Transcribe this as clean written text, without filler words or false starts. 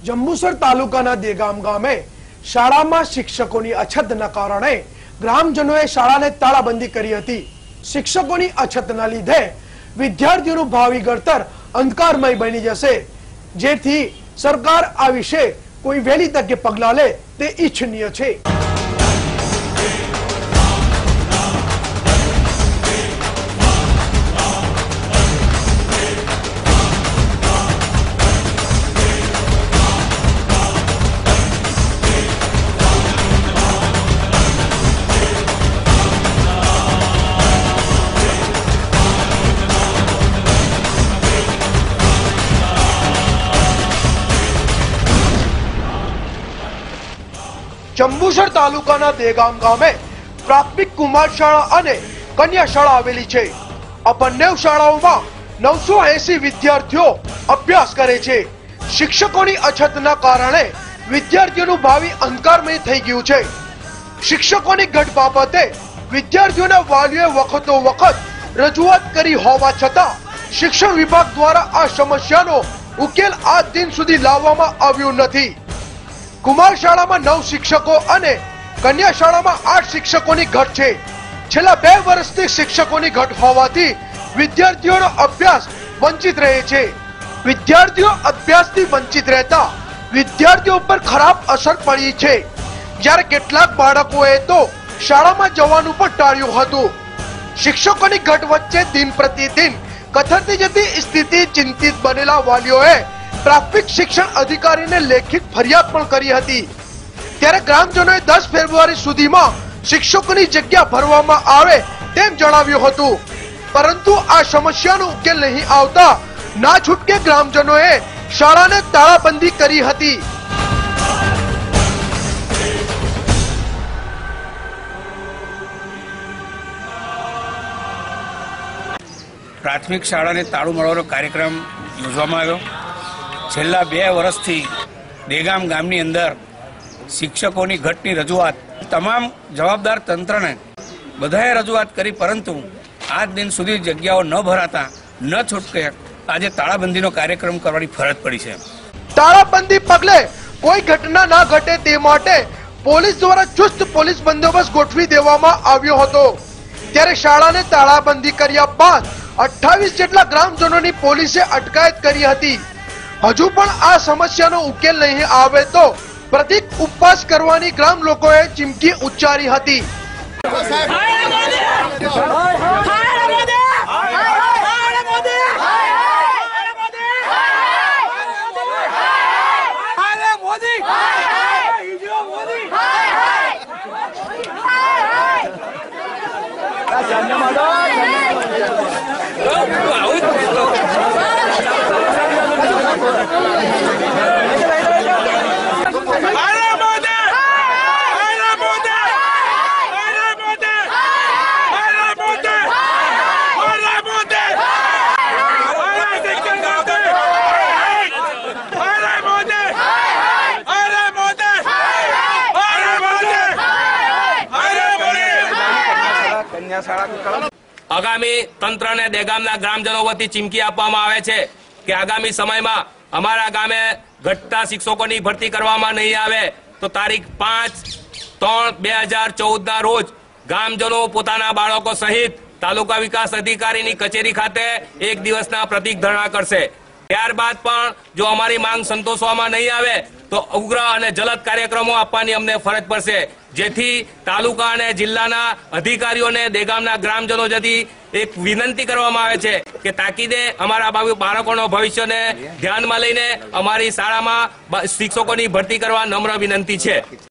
જંબુસર તાલુકાના દેગામ ગામે શાળામાં શિક્ષકોની અછતના કારણે ગ્રામજનોએ શાળાને તાળાબંધી કરી હતી। શિક્ષકોની અછતના લીધે વિદ્યાર્થીઓનું ભાવિ ઘડતર અંધકારમય બની જશે, જેથી સરકાર આ વિશે કોઈ વહેલી તકે પગલાં લે તે ઇચ્છનીય છે। જંબુસર તાલુકાના દેગામ ગામે પ્રાથમિક કુમાર શાળા અને કન્યા શાળા આવેલી છે। આ બંને શાળાઓમાં 980 વિદ્યાર્થીઓ અભ્યાસ કરે છે। શિક્ષકોની અછતના કારણે વિદ્યાર્થીઓનું ભાવિ અંધકારમય થઈ ગયું છે। શિક્ષકોની ઘટ બાબતે વિદ્યાર્થીઓના વાલીઓએ વખતો વખત રજૂઆત કરી હોવા છતાં શિક્ષણ વિભાગ દ્વારા આ સમસ્યાનો ઉકેલ આજ દિન સુધી લાવવામાં આવ્યો નથી। કુમાર શાળામાં 9 શિક્ષકો અને કન્યા શાળામાં 8 શિક્ષકોની ઘટ છે। છેલ્લા 2 વર્ષથી શિક્ષકોની ઘટ હોવાથી વિદ્યાર્થીઓનો અભ્યાસ વંચિત રહે છે। વિદ્યાર્થીઓ અભ્યાસથી વંચિત રહેતા વિદ્યાર્થીઓ પર ખરાબ અસર પડી છે, જ્યારે કેટલાક બાળકોએ તો શાળામાં જવાનું પણ ટાળ્યું હતું। શિક્ષકોની ઘટ વચ્ચે દિન પ્રતિદિન કથળતી જતી સ્થિતિ ચિંતિત બનેલા વાલીઓએ પ્રાથમિક શિક્ષણ અધિકારીને લેખિત ફરિયાદ પણ કરી હતી, ત્યારે ગ્રામજનોએ 10 ફેબ્રુઆરી સુધીમાં શિક્ષકોની જગ્યા ભરવામાં આવે તેમ જણાવ્યું હતું, પરંતુ આ સમસ્યાનો ઉકેલ નહીં આવતા ના છૂટકે ગ્રામજનોએ શાળાને તાળાબંધી કરી હતી। પ્રાથમિક શાળાને તાળું મારવાનો કાર્યક્રમ યોજવામાં આવ્યો। છેલ્લા 2 વર્ષથી દેગામ ગામની અંદર શિક્ષકોની ઘટની રજૂઆત તમામ જવાબદાર તંત્રને બધાએ રજૂઆત કરી, પરંતુ આજ દિન સુધી જગ્યાઓ ન ભરાતા ન છૂટકે આજે તાળાબંધીનો કાર્યક્રમ કરવાની ફરજ પડી છે। તાળાબંધી પગલે કોઈ ઘટના ના ઘટે તે માટે પોલીસ દ્વારા ચુસ્ત પોલીસ બંદોબસ્ત ગોઠવી દેવામાં આવ્યો હતો, ત્યારે શાળાને તાળાબંધી કર્યા બાદ 28 જેટલા ગ્રામજનોની પોલીસે અટકાયત કરી હતી। હજુ પણ આ સમસ્યાનો ઉકેલ નહીં આવે તો પ્રતિક ઉપવાસ કરવાની ગ્રામ લોકોએ ચીમકી ઉચ્ચારી હતી। આગામી તંત્રને દેગામના ગ્રામજનો વતી ચીમકી આપવામાં આવે છે કે આગામી સમયમાં અમારા ગામે ઘટતા શિક્ષકોની ભરતી કરવામાં નહીં આવે તો તારીખ 5/3/2014 ના રોજ ગામજનો પોતાના બાળકો સહિત તાલુકા વિકાસ અધિકારીની કચેરી ખાતે 1 દિવસના પ્રતિક ધરણા કરશે। ત્યારબાદ પણ જો અમારી માંગ સંતોષવામાં નહીં આવે તો ઉગ્ર અને જલદ કાર્યક્રમો આપવાની અમને ફરજ પડશે, જેથી તાલુકા અને જિલ્લાના અધિકારીઓને દેગામના ગ્રામજનો જતી એક વિનંતી કરવામાં આવે છે કે તાકીદે અમારા બાળકોનો ભવિષ્યને ધ્યાનમાં લઈને અમારી શાળામાં શિક્ષકોની ભરતી કરવા નમ્ર વિનંતી છે।